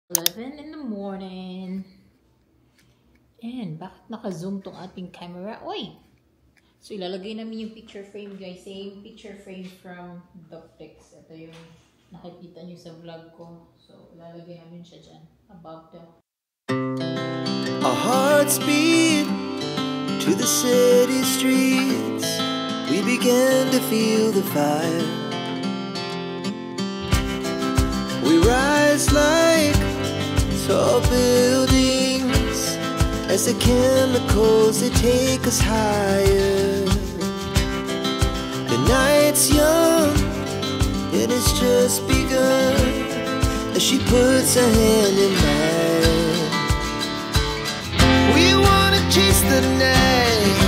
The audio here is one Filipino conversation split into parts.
11 in the morning. And bakit naka-zoom tong ating camera? Oy! So ilalagay namin yung picture frame, guys. Same picture frame from Doctex. Ito yung nakikita nyo sa vlog ko. So ilalagay namin siya dyan. Above the... Our hearts beat to the city streets. We began to feel the fire. We rise like tall buildings as the chemicals, they take us higher. The night's young, it has just begun as she puts her hand in mine. We wanna chase the night,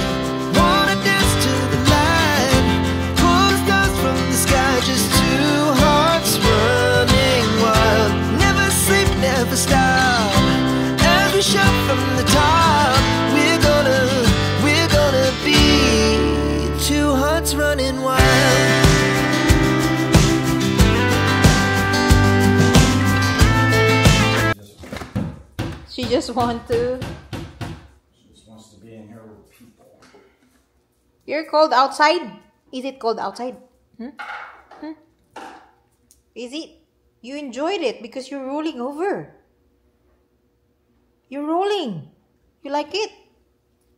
wanna dance to the light, pull the stars from the sky, just two hearts running wild. Never sleep, never stop, as we shout from the top. We're gonna be two hearts running wild. She just wants to be in here with people. You're cold outside? Is it cold outside? Is it? You enjoyed it because you're rolling over. You're rolling. You like it?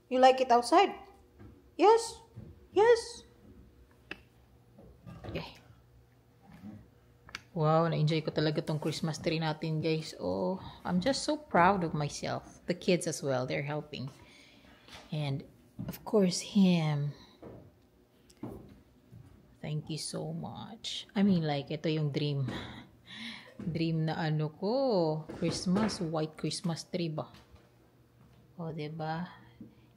You like it outside? Yes? Yes? Okay. Wow, na-enjoy ko talaga tong Christmas tree natin, guys. Oh, I'm just so proud of myself. The kids as well, they're helping. And, of course, him. Thank you so much. I mean, like, ito yung dream. Dream na ano ko. Christmas, white Christmas tree ba? O, diba?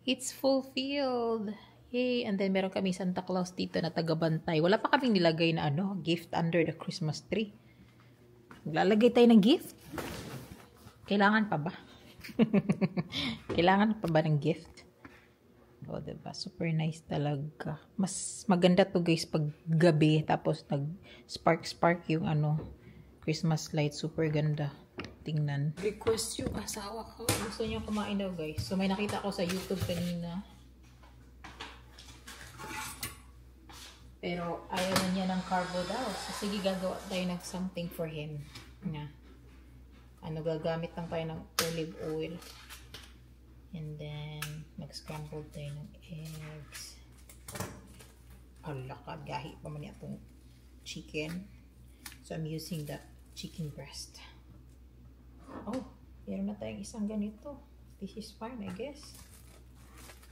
It's fulfilled. Yay! And then, meron kami Santa Claus dito na tagabantay. Wala pa kaming nilagay na ano, gift under the Christmas tree. Maglalagay tayo ng gift? Kailangan pa ba? Kailangan pa ba ng gift? O, diba? Super nice talaga. Mas maganda to, guys, pag gabi. Tapos, nag-spark yung ano, Christmas light. Super ganda. Tingnan. Request yung asawa ko. Gusto niya kumain daw, guys. So, may nakita ko sa YouTube kanina. Pero, ayaw na niya ng carbo daw. So, sige, gagawa tayo ng something for him. Na. Ano, gagamit lang tayo ng olive oil. And then, mag-scramble tayo ng eggs. Alakad, gahi pa man itong chicken. So, I'm using the chicken breast. Oh, meron na tayong isang ganito. This is fine, I guess.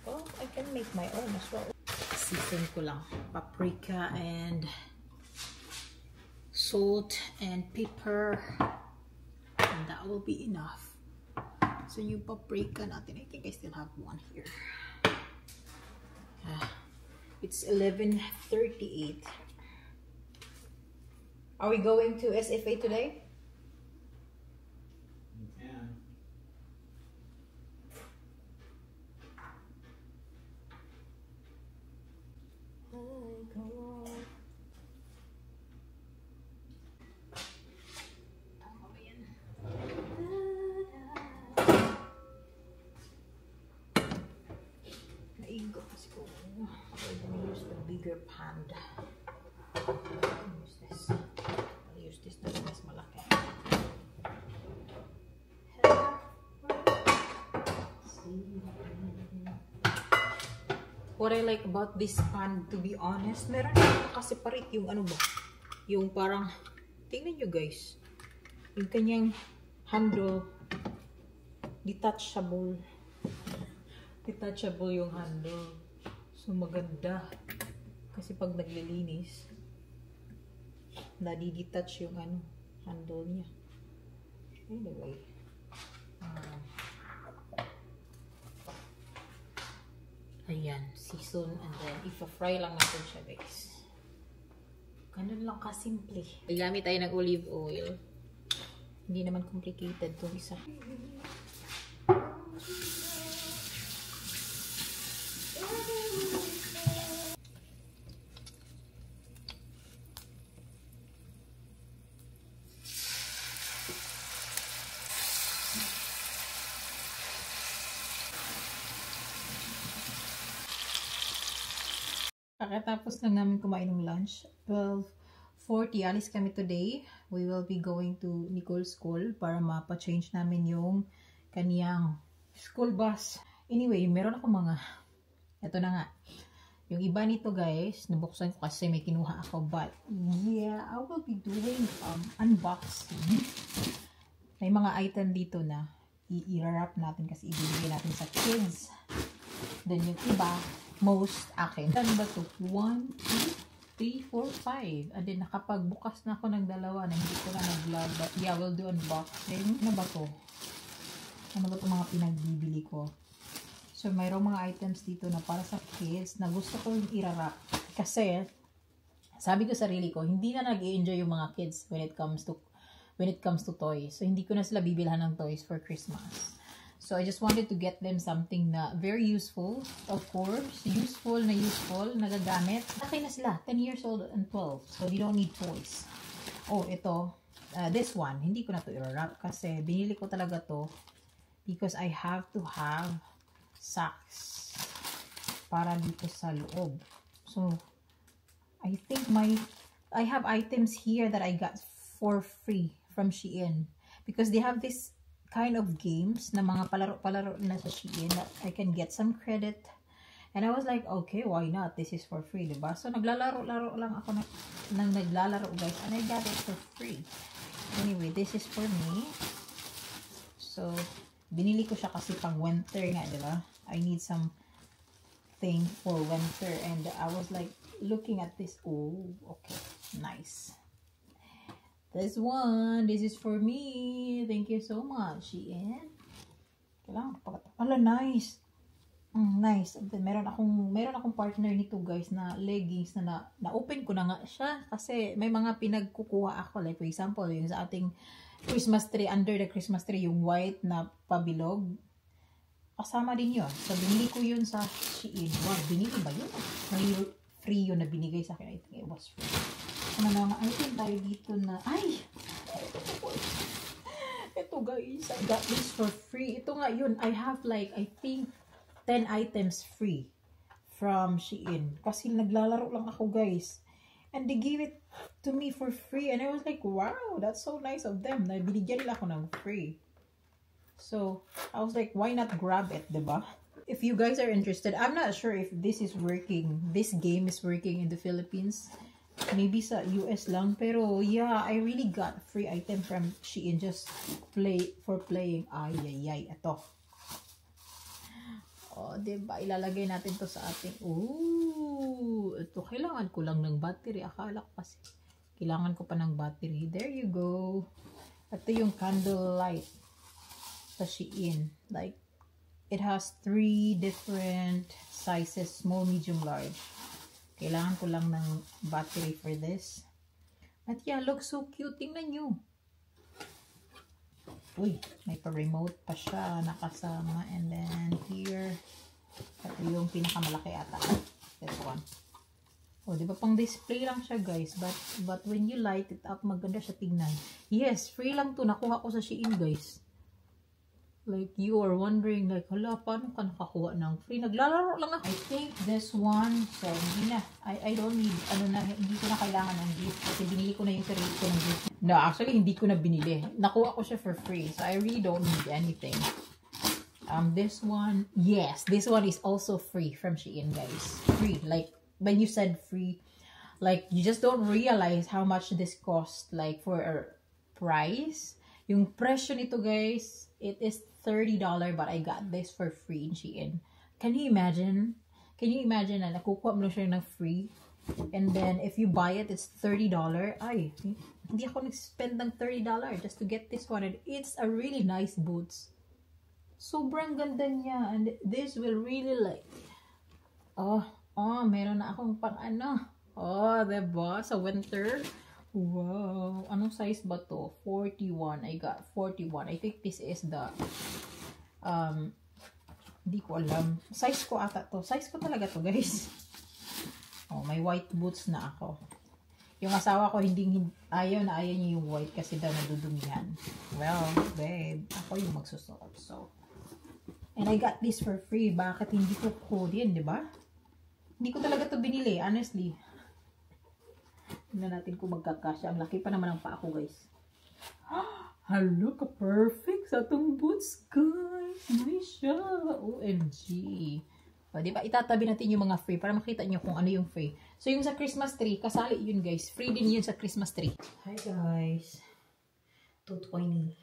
Oh, I can make my own as well. Season ko lang. Paprika and salt and pepper. And that will be enough. So, yung paprika natin, I think I still have one here. It's 11:38. Are we going to SFA today? You can. Naigo kasi ko. I'm gonna use the bigger pan. Use this. I'll use this na mas malaki. What I like about this pan, to be honest, meron nakaseparate yung ano ba? Yung parang, tingnan nyo guys. Yung kanyang handle, detachable. Detachable yung handle. So maganda. Kasi pag naglilinis, nadi-detach yung ano, handle niya. Anyway. Ayan, season and then ipa-fry lang natin siya, guys. Ganun lang kasimple. Gamit tayo ng olive oil. Hindi naman complicated itong isa. Kakatapos lang namin kumain ng lunch. 12:40, alis kami today. We will be going to Nicole's school para mapa-change namin yung kaniyang school bus. Anyway, meron ako ito na nga. Yung iba nito guys, nabuksan ko kasi may kinuha ako. But yeah, I will be doing unboxing. May mga item dito na i-wrap natin kasi ibibigay natin sa kids. Then yung iba, most akin. Ano ba ito? 1, 2, 3, 4, 5. And then nakapagbukas na ako ng dalawa na hindi ko na nag-vlog. But yeah, we'll do unboxing. Ano ba ito? Ano ba ito mga pinagbibili ko? So, mayroong mga items dito na para sa kids na gusto ko i-wrap. Kasi, sabi ko sarili ko, hindi na nag-i-enjoy yung mga kids when it comes to toys. So, hindi ko na sila bibilhan ng toys for Christmas. So, I just wanted to get them something na very useful. Of course, useful, nagagamit. Okay na sila, 10 years old and 12. So, they don't need toys. Oh, ito. This one, hindi ko na to i-wrap kasi binili ko talaga to because I have to have socks para dito sa loob. So, I think I have items here that I got for free from Shein because they have this kind of games na mga palaro na sa Shein that I can get some credit. And I was like, okay, why not? This is for free, diba? So, naglalaro lang ako naglalaro, guys. And I got it for free. Anyway, this is for me. So, binili ko siya kasi pang winter nga, diba? I need something for winter. And I was like, looking at this. Oh, okay. Nice. This is for me. Thank you so much, Shein. Kailangan pala, nice. Nice. And then, meron akong partner nito, guys, na leggings na open ko na nga siya. Kasi may mga pinagkukuha ako. Like, for example, yung sa ating Christmas tree, under the Christmas tree, yung white na pabilog. Kasama din yun. So, binili ko yun sa Shein. Wow, binili ba yun? Free yun na binigay sa akin. I think it was free. Ano na nga, item tayo dito na, ay! Ito guys, I got this for free. Ito nga yun, I have like, I think, 10 items free from Shein. Kasi naglalaro lang ako guys. And they gave it to me for free. And I was like, wow, that's so nice of them. Na binigyan nila ako ng free. So, I was like, why not grab it, diba? If you guys are interested, I'm not sure if this is working. This game is working in the Philippines. Maybe sa US lang. Pero, yeah, I really got a free item from Shein just for playing. Ay, ito. Oh, diba? Ilalagay natin to sa ating... Ooh, ito. Kailangan ko lang ng battery. Akala ko kasi kailangan ko pa ng battery. There you go. Ito yung candle light sa Shein. Like, it has 3 different sizes. Small, medium, large. Kailangan ko lang ng battery for this. But yeah, looks so cute. Tingnan nyo. Uy, may pa-remote pa siya nakasama. And then here, ito yung pinakamalaki ata. This one. O, di ba pang display lang siya guys. But when you light it up, maganda siya tignan. Yes, free lang to. Nakuha ko sa Shein guys. Like, you are wondering, like, hala, paano ka nakakuha ng free? Naglalaro lang ako. I think this one, so, hindi na. I don't need, hindi ko na kailangan ng gift. Kasi binili ko na yung sarili ko ng gift. No, actually, hindi ko na binili. Nakuha ko siya for free. So, I really don't need anything. This one, yes, this one is also free from Shein, guys. Free. Like, when you said free, like, you just don't realize how much this cost, like, for a price. Yung presyo nito, guys, it is $30, but I got this for free in Shein. Can you imagine? Can you imagine na nakukuha mo siya ng free? And then, if you buy it, it's $30. Ay, hindi ako nag-spend ng $30 just to get this one. And it's a really nice boots. Sobrang ganda niya. And this will really like... Oh, meron na akong pang ano. Oh, diba? Sa winter. Wow. Anong size ba to? 41. I got 41. I think this is the... Hindi ko alam. Size ko ata to. Size ko talaga to, guys. Oh, may white boots na ako. Yung asawa ko, ayaw niya yung white kasi daw nadudumihan. Well, babe, ako yung magsusuot. So, and I got this for free. Bakit hindi ko kunin, di ba? Hindi ko talaga to binili, honestly. Tingnan natin kung magkakasya. Ang laki pa naman ang paa ko, guys. Hello, ka-perfect sa itong boots, guys. Nice siya. OMG. O, diba? Itatabi natin yung mga free para makita nyo kung ano yung free. So, yung sa Christmas tree, kasali yun, guys. Free din yun sa Christmas tree. Hi, guys. 2:20.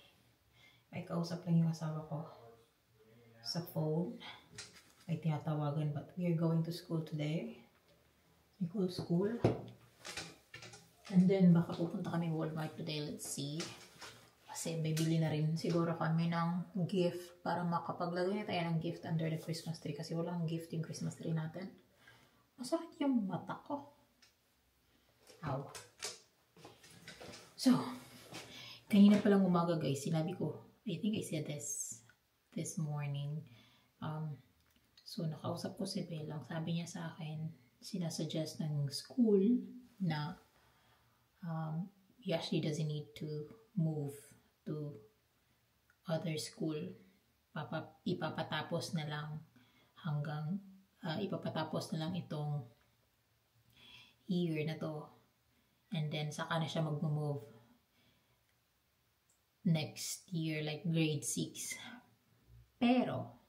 May kausap lang yung asawa ko sa phone. May tinatawagan, but we are going to school today. Nicole School. And then, baka pupunta kami Walmart today. Let's see. Kasi bibili na rin siguro kami ng gift para makapaglagay na tayo ng gift under the Christmas tree. Kasi walang gift yung Christmas tree natin. Masakit yung mata ko. Ow. So, kanina palang umaga, guys, sinabi ko, I think I said this morning. So, nakausap ko si Belang. Sabi niya sa akin, sinasuggest ng school na he actually doesn't need to move to other school. Ipapatapos na lang hanggang ipapatapos na lang itong year na to. And then, saka na siya mag-move next year, like grade 6. Pero,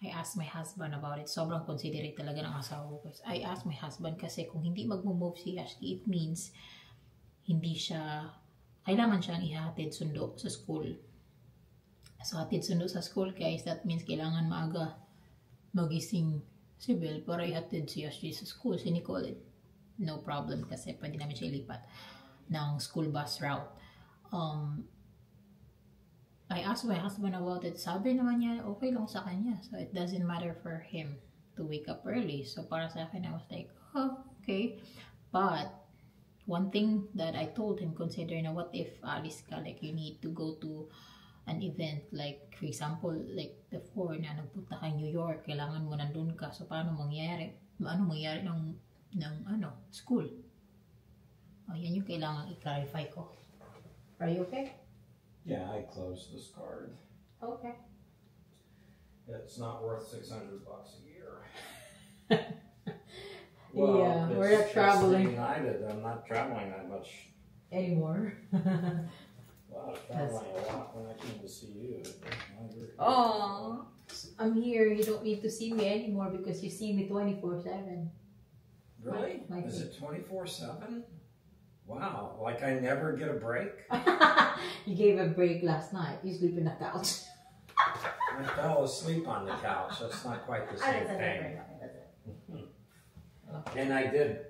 I asked my husband about it. Sobrang considerate talaga ng asawa ko. I asked my husband kasi kung hindi mag-move si Ashley, it means hindi siya, kailangan siyang ihatid sundo sa school. So, hatid sundo sa school, guys, that means kailangan maaga magising si Belle para ihatid si Ashley sa school. Si Nicole, no problem kasi pwede namin siya ilipat ng school bus route. I asked my husband about it. Sabi naman niya, okay lang sa kanya. So, it doesn't matter for him to wake up early. So, para sa akin, I was like, oh, okay. But, one thing that I told him, consider na what if, Alice ka, like, you need to go to an event, like, for example, like, before na nagpunta ka New York, kailangan mo nandun ka. So, paano mangyari? Ano mangyari ng school? Oh, yan yung kailangan i-clarify ko. Are you okay? Yeah, I closed this card. Okay. It's not worth $600 a year. Yeah, we're not traveling United. I'm not traveling that much anymore. Well, I'm traveling a lot when I came to see you. Oh, I'm here. You don't need to see me anymore because you see me 24/7. Really? Is it 24/7? Wow, like I never get a break? You gave a break last night. You sleep in the couch. I fell asleep on the couch. That's not quite the same thing. And I did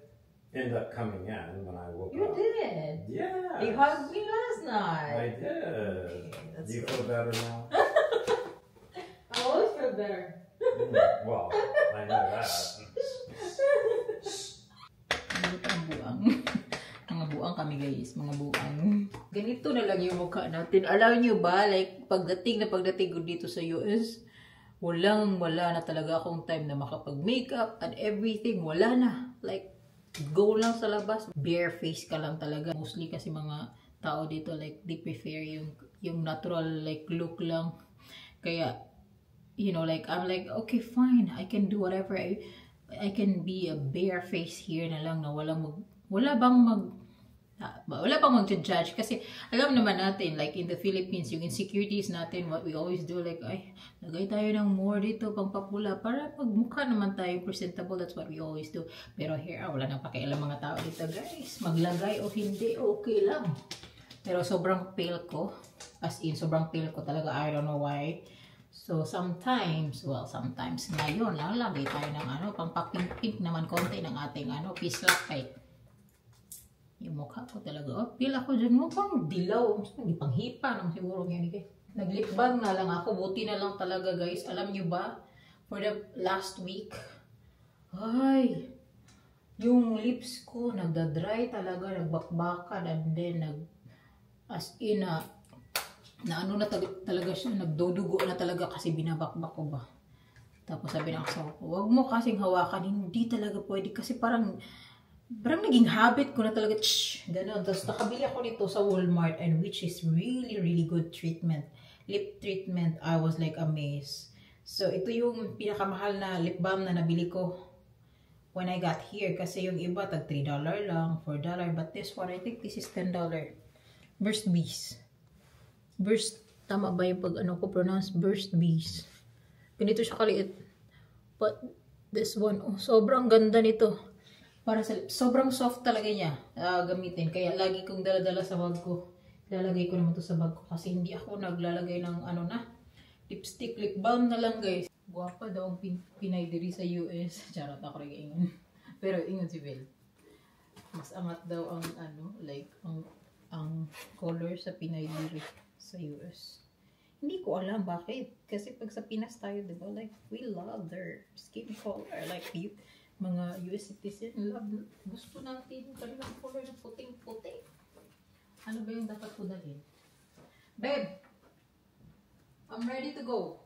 end up coming in when I woke You up. did. Yeah. You hugged me last night. I did. Okay, Do you feel better now? I always feel better. Well, I know that. Mga buang kami, guys. Mga buang. Ganito na lang yung mukha natin. Alam nyo ba, like, pagdating ko dito sa US, wala na talaga akong time na makapag-makeup and everything. Wala na. Like, go lang sa labas. Bare face ka lang talaga. Mostly kasi mga tao dito, like, they prefer yung natural, like, look lang. Kaya, you know, like, I'm like, okay, fine. I can do whatever. I can be a bare face here na lang na wala bang mag-judge kasi alam naman natin, like in the Philippines, yung insecurities natin, what we always do, like, ay, lagay tayo ng more dito, pang papula, para pagmukha naman tayo presentable. That's what we always do. Pero here, wala nang pakialam mga tao dito, guys. Maglagay o hindi, okay lang. Pero sobrang pale ko, as in, sobrang pale ko talaga. I don't know why. So, sometimes ngayon, lalagay tayo ng pang papink-pink naman konti ng ating pislak cake. Yung mukha ko talaga, pila ko dyan, mukhang dilaw. Panghipa naman siguro yan. Nag-lip balm na lang ako. Buti na lang talaga, guys. Alam nyo ba, for the last week, ay, yung lips ko, nagda-dry talaga, nagbakbakan, and then, talaga siya, nagdudugo na talaga kasi binabakbak ko ba. Tapos sabi ng asawa ko, wag mo kasing hawakan, hindi talaga pwede kasi parang naging habit ko na talaga, gano'n. Tapos nakabili ako nito sa Walmart, and which is really, really good treatment. Lip treatment. I was like amazed. So, ito yung pinakamahal na lip balm na nabili ko when I got here. Kasi yung iba, tag $3 lang, $4. But this one, I think this is $10. Burst Bees. Burst, tama ba yung pag ano ko pronounce? Burst Bees. Ganito siya kaliit. But this one, oh, sobrang ganda nito. Para sa sobrang soft talaga niya gamitin. Kaya lagi kong dala-dala sa bag ko. Lalagay ko naman to sa bag ko. Kasi hindi ako naglalagay ng ano na. Lipstick, lip balm na lang guys. Guwapa daw ang Pinay diri sa US. Charot ako rin ingon. Pero ingon si Bel. Mas angat daw ang ano, like ang color sa Pinay diri sa US. Hindi ko alam bakit. Kasi pag sa Pinas tayo, diba? Like, we love their skin color. Like, mga US citizen, love, gusto natin kanilang color na puting-puti. Ano ba yung dapat ko dalhin? Babe! I'm ready to go.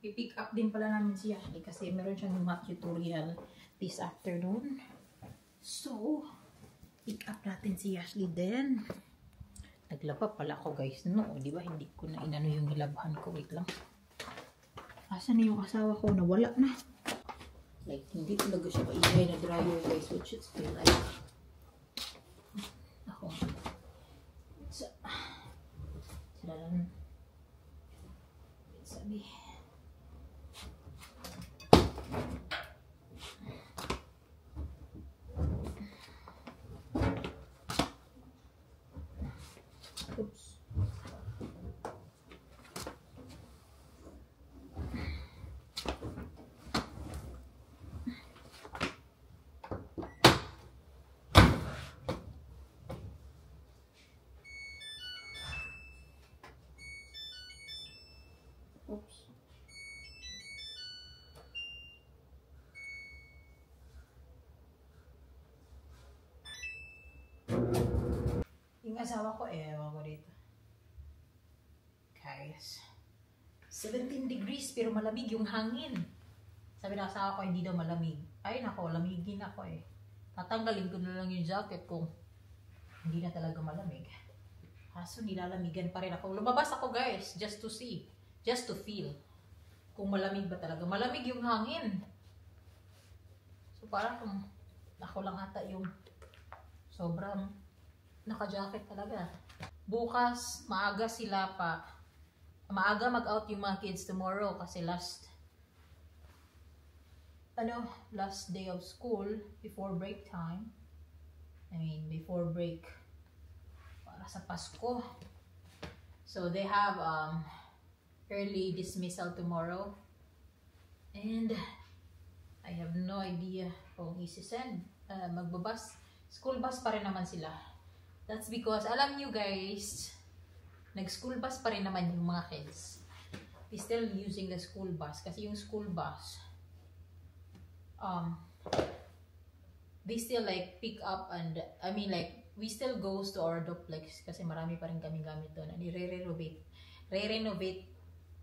I-pick up din pala namin siya. Kasi meron siyang math tutorial this afternoon. So, pick up natin si Ashley din. Naglaba pala ako guys. No, di ba? Hindi ko na inano yung nilabhan ko. Wait lang. Asan na yung asawa ko? Nawala na. Like, hindi talaga siya maingay na dryer guys. Which is still like... Ako. Sila lang. Sabi. Oops. Oops. Yung asawa ko, ewan ko dito. Guys. 17 degrees pero malamig yung hangin. Sabi ng asawa ko, hindi daw malamig. Ay nako, lamigin ako eh. Tatanggalin ko na lang yung jacket kung hindi na talaga malamig. Kaso nilalamigan pa rin ako. Lumabas ako guys, just to see. Just to feel. Kung malamig ba talaga. Malamig yung hangin. So parang kung ako lang ata yung sobrang naka-jacket talaga. Bukas, maaga sila pa. Maaga mag-out yung mga kids tomorrow kasi last day of school before break time. I mean, before break para sa Pasko. So they have early dismissal tomorrow. And I have no idea kung isi-send. Magbabas. School bus pa rin naman sila. That's because, alam nyo guys, nag-school bus pa rin naman yung mga kids. They still using the school bus. Kasi yung school bus, they still like pick up and, I mean like, we still goes to our duplex kasi marami pa rin kami gamit doon. And re-renovate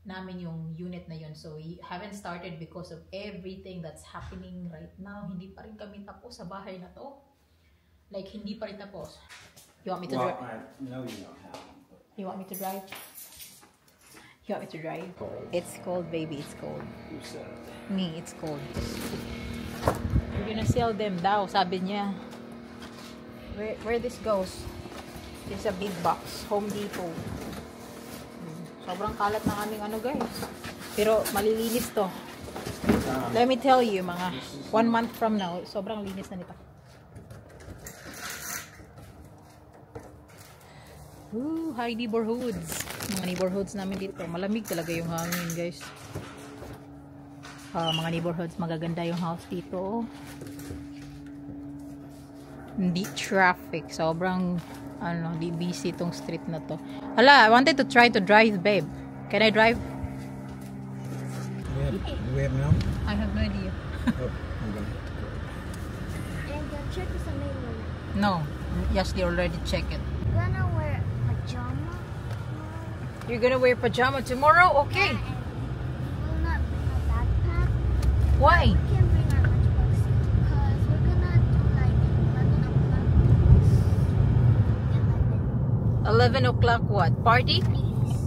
namin yung unit na yun. So, we haven't started because of everything that's happening right now. Hindi pa rin kami tapos sa bahay na to. Like, hindi pa rin tapos. You want me to drive? No, you don't have. You want me to drive? You want me to drive? It's cold, baby. It's cold. Who said it? Me, it's cold. We're gonna sell them daw, sabi niya. Where this goes? It's a big box. Home Depot. Sobrang kalat na kaming ano guys. Pero malilinis to. Let me tell you, mga 1 month from now, sobrang linis na nito. Ooh, hi neighborhoods. Mga neighborhoods namin dito. Malamig talaga yung hangin, guys. Mga neighborhoods, magaganda yung house dito. Hindi traffic. Sobrang, di busy itong street na to. Hala, I wanted to try to drive, babe. Can I drive? Do we have now? I have no idea. And the check is a manual. No. Yes, they already checked it. Gonna wear pajama. You're gonna wear pajama tomorrow? Okay. And we'll not bring a backpack. Why? We can bring our lunchbox because we're gonna do like 11 o'clock. 11 o'clock what? Party? Release.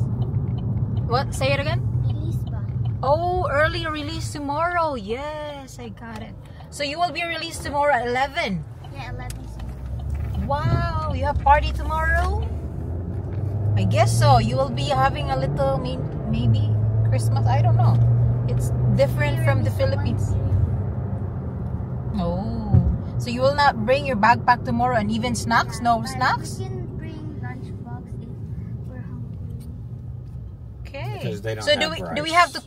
What? Say it again? Release ba? Oh, early release tomorrow. Yes, I got it. So you will be released tomorrow at 11. Yeah, 11. Wow, you have party tomorrow? I guess so. You will be having a little, maybe Christmas. I don't know. It's different from the Philippines. Oh, so you will not bring your backpack tomorrow and even snacks? No snacks? We can bring lunchbox if we're hungry. Okay. Because they don't so have do we have to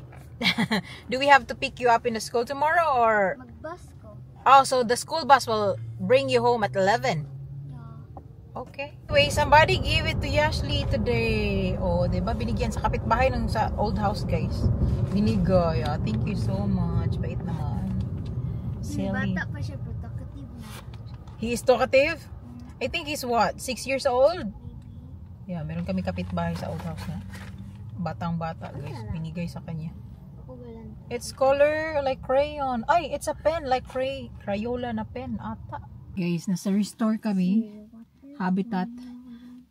do we have to pick you up in the school tomorrow or? Magbus ko. Oh, so the school bus will bring you home at 11. Yeah. Okay. Anyway, somebody gave it to Yashli today. Oh, diba? Binigyan sa kapitbahay ng sa old house, guys. Binigay. Ah, thank you so much. Bait naman. Silly. Bata pa siya, pero talkative na. He is talkative? I think he's what? 6 years old? Yeah, meron kami kapitbahay sa old house na. Batang-bata, guys. Binigay sa kanya. Ugalan. It's color like crayon. Ay, it's a pen like Crayola na pen ata. Guys, nasa restore kami. Habitat.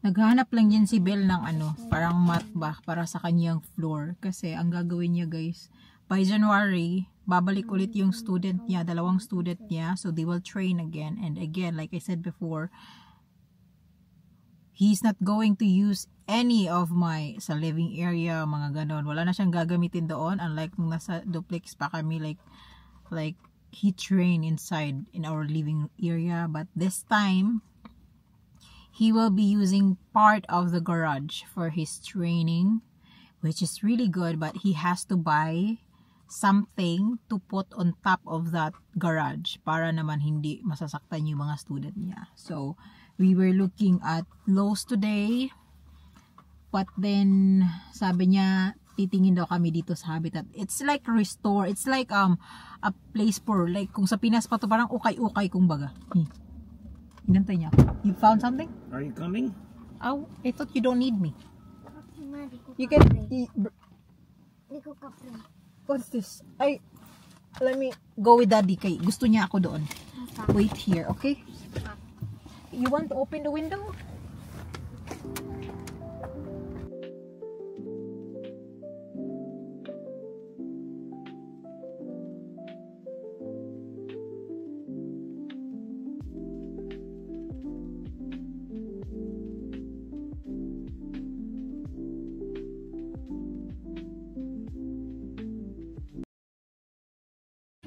Naghanap lang yan si Belle ng parang mat ba para sa kanyang floor. Kasi ang gagawin niya, guys, by January, babalik ulit yung student niya, 2 student niya. So they will train again. And again, like I said before, he's not going to use any of my sa living area, mga ganon. Wala na siyang gagamitin doon. Unlike nung nasa duplex pa kami, like he trained inside in our living area. But this time, he will be using part of the garage for his training, which is really good. But he has to buy something to put on top of that garage para naman hindi masasaktan yung mga student niya. So, we were looking at Lowe's today. But then, sabi niya, titingin daw kami dito sa Habitat. It's like restore. It's like a place for, like, kung sa Pinas pa to, parang ukay-ukay kung baga. Inantay niya. You found something? Are you coming? Oh, I thought you don't need me. You Can... can... Di ko kapre. What's this? Let me go with Daddy kay gusto niya ako doon. Wait here, okay? You want to open the window?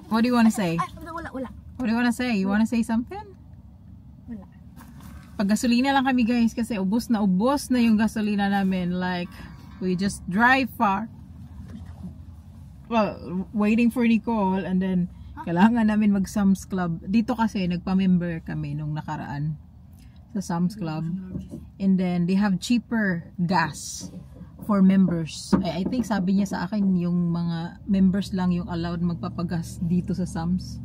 What do you want to say? Wala. What do you want to say? You want to say something? Wala. Pag-gasolina lang kami, guys, kasi ubos na yung gasolina namin. Like, we just drive far. Well, waiting for Nicole, and then kailangan namin mag Sam's Club. Dito kasi nagpa-member kami nung nakaraan sa Sam's Club. And then they have cheaper gas for members. I think sabi niya sa akin yung mga members lang yung allowed magpapagas dito sa Sam's.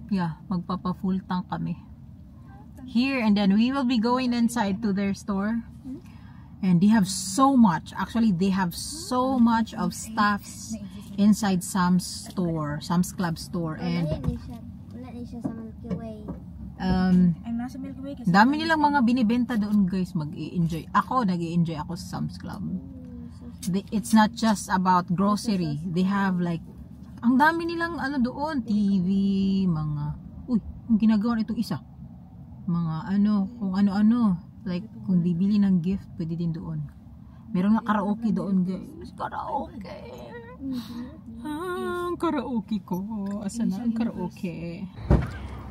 Yeah, magpapa full tank kami here, and then we will be going inside to their store, and they have so much. Actually, they have so much of stuffs inside Sam's Club store. And Wala na siya sa Milky Way. dami nilang mga binibenta doon, guys. Mag-i-enjoy ako, nag-i-enjoy ako sa Sam's Club. It's not just about grocery. They have like ang dami nilang doon, TV, mga ang ginagawa itong isa, mga kung ano, like kung bibili ng gift, pwede din doon. Meron nga karaoke doon, guys. Karaoke. Ang karaoke ko. Asa na ang karaoke?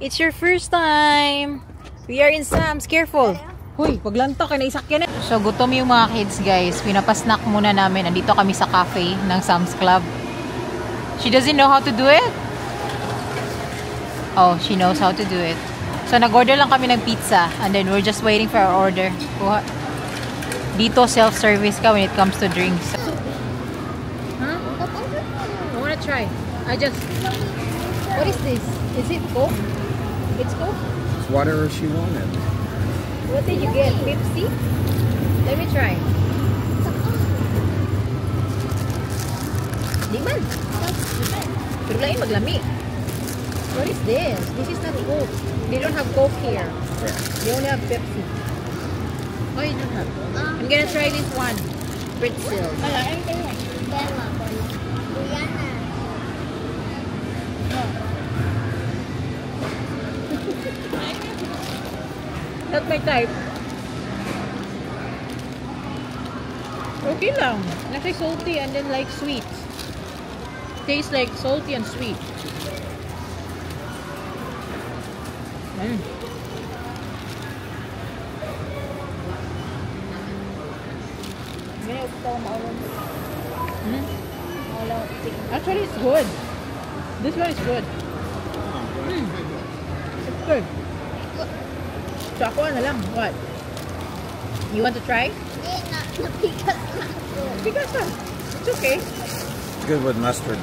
It's your first time. We are in Sam's. Careful. Huy, wag lang to. Kinaisakyan na. So, gutom yung mga kids, guys. Pinapasnack muna namin. Andito kami sa cafe ng Sam's Club. She doesn't know how to do it? Oh, she knows how to do it. So, nag-order lang kami ng pizza. And then, we're just waiting for our order. Dito, self-service ka when it comes to drinks. Huh? I wanna try. What is this? Is it Coke? It's Coke? It's whatever she wanted. What did you get? Pepsi? Let me try. Di man. Pero lain maglami. What is this? This is not Coke. They don't have Coke here. They only have Pepsi. Oh, you don't have. I'm gonna try this one. Pretzel. Bella. Brianna. Not my type. Okay lang. Nasa salty and then like sweet. Tastes like salty and sweet. Actually, it's good. This one is good. It's good. So ako na lang. What? You want to try? Because it's okay. Good with mustard.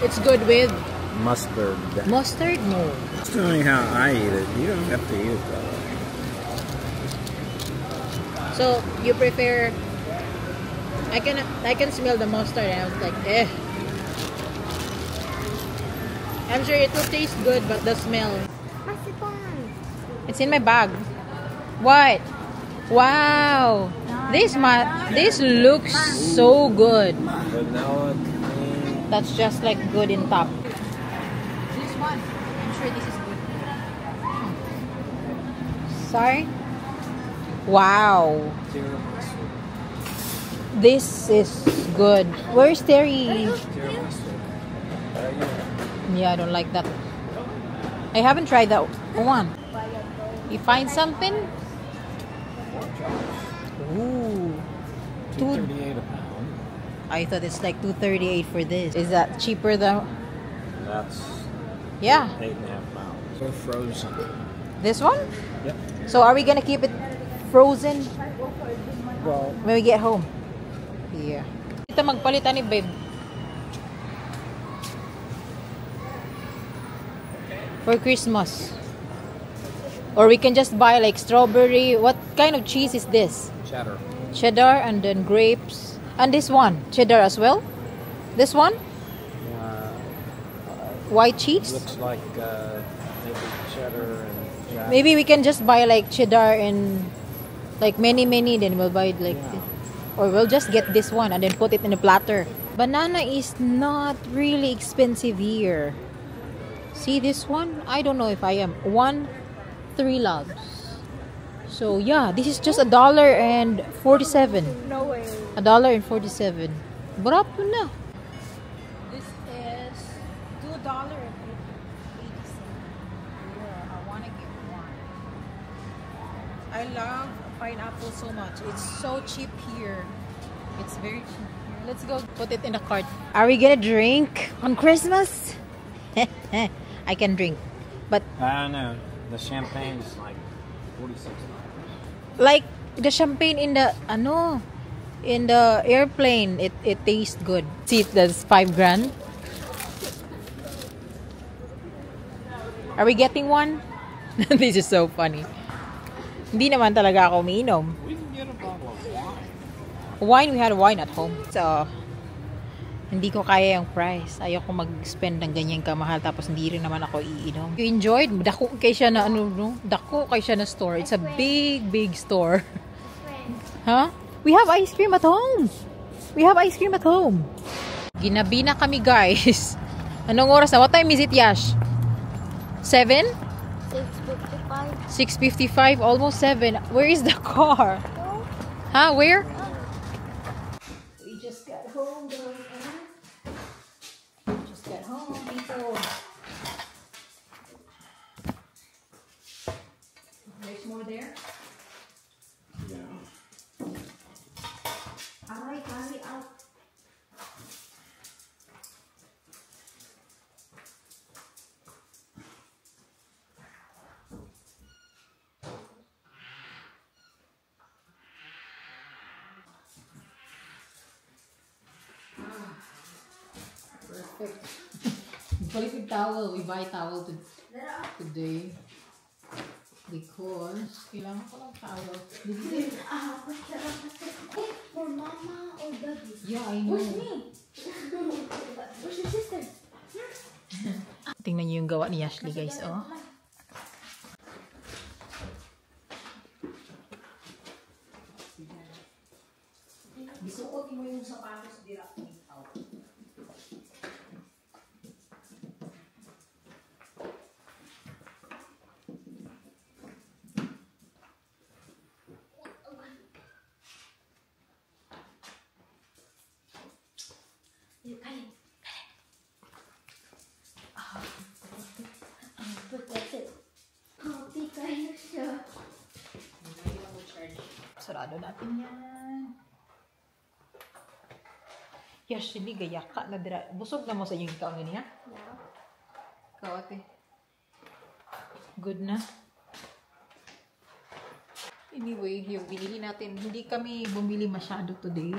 It's good with Mustard. mustard? No. Just telling how I eat it. You don't have to eat it that way. So you prefer? I can smell the mustard and I was like, eh. I'm sure it will taste good, but the smell. It's in my bag. What? Wow. This looks so good. Vanilla cream. That's just like good in top. This one. I'm sure this is good. Sorry? Wow. Tiramisu. This is good. Where's Terry? Tiramisu. Yeah, I don't like that. I haven't tried that one. You find something? Ooh. $2.38 a pound. I thought it's like $2.38 for this. Is that cheaper though? That's Yeah. 8.5 pounds. So frozen. This one? Yep. So are we gonna keep it frozen Well, when we get home? Yeah. Ito magpalitan ni babe. For Christmas. Or we can just buy like strawberry. What kind of cheese is this? cheddar. Cheddar and then grapes. And this one, cheddar as well? This one? White cheese? Looks like maybe cheddar and jack. Maybe we can just buy like cheddar and like many then we'll buy it like Yeah. this. Or we'll just get this one and then put it in a platter. Banana is not really expensive here. See this one? I don't know if I am. 3 logs. So yeah, this is just $1.47. No way. $1.47. Barato na. This is $2.80. Yeah, I want to get one. I love pineapple so much. It's so cheap here. It's very cheap here. Let's go put it in the cart. Are we gonna drink on Christmas? I can drink, but I don't know. The champagne is like $46. like the champagne in the in the airplane, it tastes good. See, that's $5,000. Are we getting one? This is so funny. Hindi naman talaga ako umiinom. We can get a bottle of wine. Wine, we had wine at home. So, hindi ko kaya yung price. Ayoko mag-spend ng ganyan kamahal tapos hindi rin naman ako iinom. You enjoyed? Dako kay siya na Dako kay siya na store. It's a big store. Huh? We have ice cream at home. Ginabi na kami, guys. Anong oras na? What time is it, Yash? 7? 6:55. 6:55, almost 7. Where is the car? Huh? Where? We just got home, guys. Just got home, people. There's more there? Yeah. Alright, hurry up. Perfect. Balik towel. We buy towel today. Because kailangan ko lang towel. For mama or daddy? Yeah, I know. Where's me? Where's your sister? Tingnan niyo yung gawa ni Ashley, guys. Oh. Bisuot mo yung sapatos dira. Sarado natin yan. Yes, hindi gaya ka na dira. Busog na mo sa inyong ikaw niya? Ikaw ate. Good na. Anyway, yung binili natin, hindi kami bumili masyado today.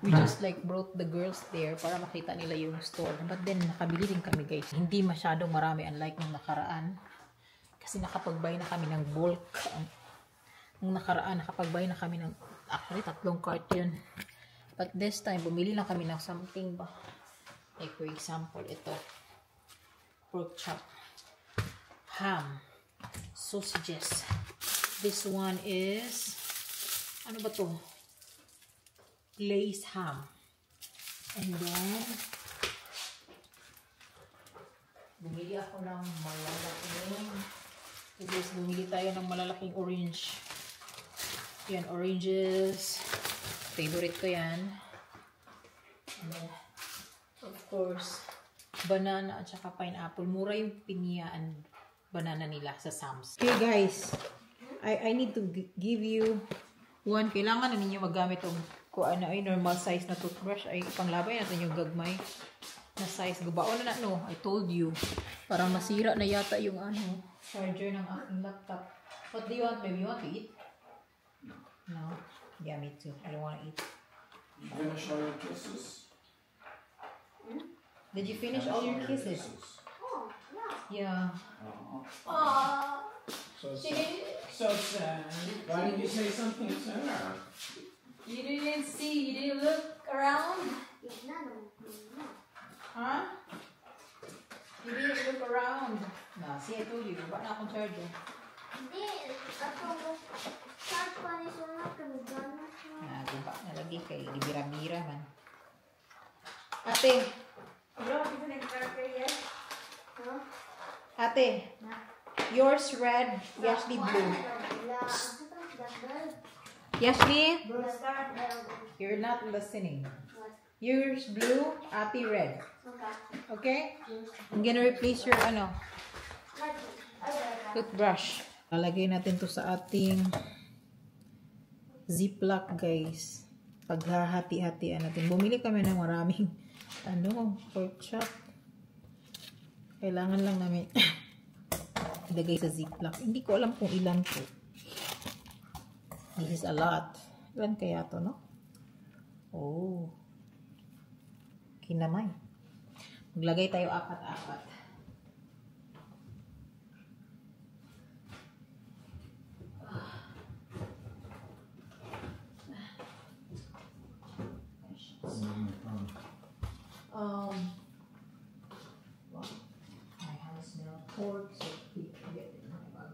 We just like brought the girls there para makita nila yung store. But then, nakabili din kami guys. Hindi masyadong marami unlike nung nakaraan. Kasi nakapag-buy na kami ng bulk. Nung nakaraan, nakapag-buy na kami ng, actually, 3 cart yun. But this time, bumili lang kami ng something ba. Like for example, ito. Pork chop. Ham. Sausages. This one is, ano ba to? Glazed ham. And then, bumili ako ng malalaking, guys, bumili tayo ng malalaking orange. Yan, oranges. Favorite ko yan. And then, of course, banana at saka pineapple. Mura yung pinya and banana nila sa Sam's. Okay guys, I need to give you one. Kailangan na ninyo magamit yung kung ano ay normal size na toothbrush. Ay panglabay natin yung gagmay na size. Gubaon na no. I told you. Parang masira na yata yung ano charger ng aking laptop. What do you want, baby? You want to eat? No? Yeah, me too. I don't want to eat. You finish all your kisses? Did you finish all your kisses? Yeah. So sad. Why didn't you say something sooner? You didn't see, you didn't look around? Huh? You didn't look around. No, see, I told you, baba na akong charger. Baba na lagi kay libira-bira man. Ate! Ate! Yours red, Yashli blue. Yashli? You're not listening. Yours blue, Ate red. Okay? I'm gonna replace your toothbrush. Lalagay natin to sa ating ziplock guys. Paghahati-hatian natin. Bumili kami ng maraming pork chop. Kailangan lang namin ilagay sa ziplock. Hindi ko alam kung ilan po. This is a lot. Ilan kaya to, no? Oh. Kinamay. Maglagay tayo 4-4. Well, my hands smell pork, so keep it in my bag.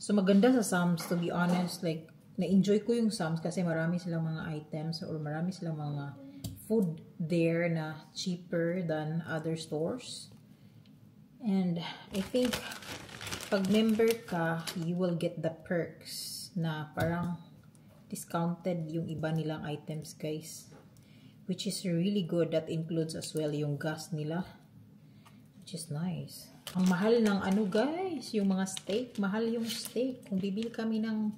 So maganda sa Sam's, to be honest, like na-enjoy ko yung Sam's kasi marami silang mga items or marami silang mga food there na cheaper than other stores. And I think pag member ka, you will get the perks na parang discounted yung iba nilang items guys, which is really good. That includes as well yung gas nila, which is nice. Ang mahal ng guys, yung mga steak, mahal yung steak. Kung bibili kami ng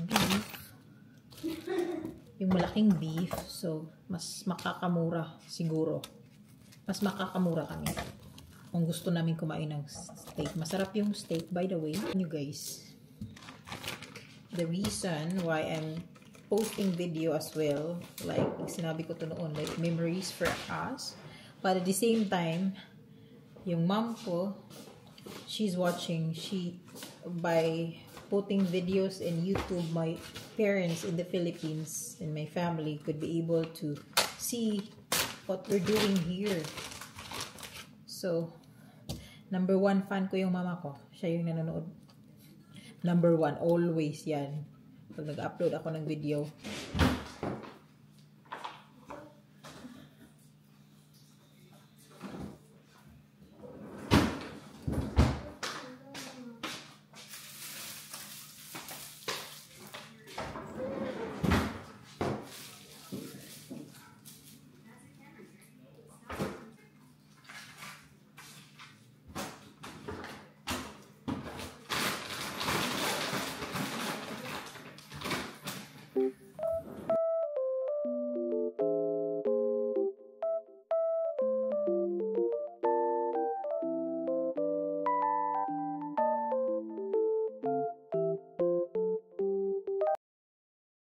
beef, yung malaking beef, so mas makakamura siguro. Mas makakamura kami kung gusto namin kumain ng steak. Masarap yung steak, by the way. You guys, the reason why I'm posting video as well, like sinabi ko to noon, like memories for us, but at the same time, yung mom ko, she's watching, by putting videos in YouTube, my parents in the Philippines and my family could be able to see what we're doing here. So, number 1 fan ko yung mama ko. Siya yung nanonood. Number 1, always yan. Pag nag-upload ako ng video,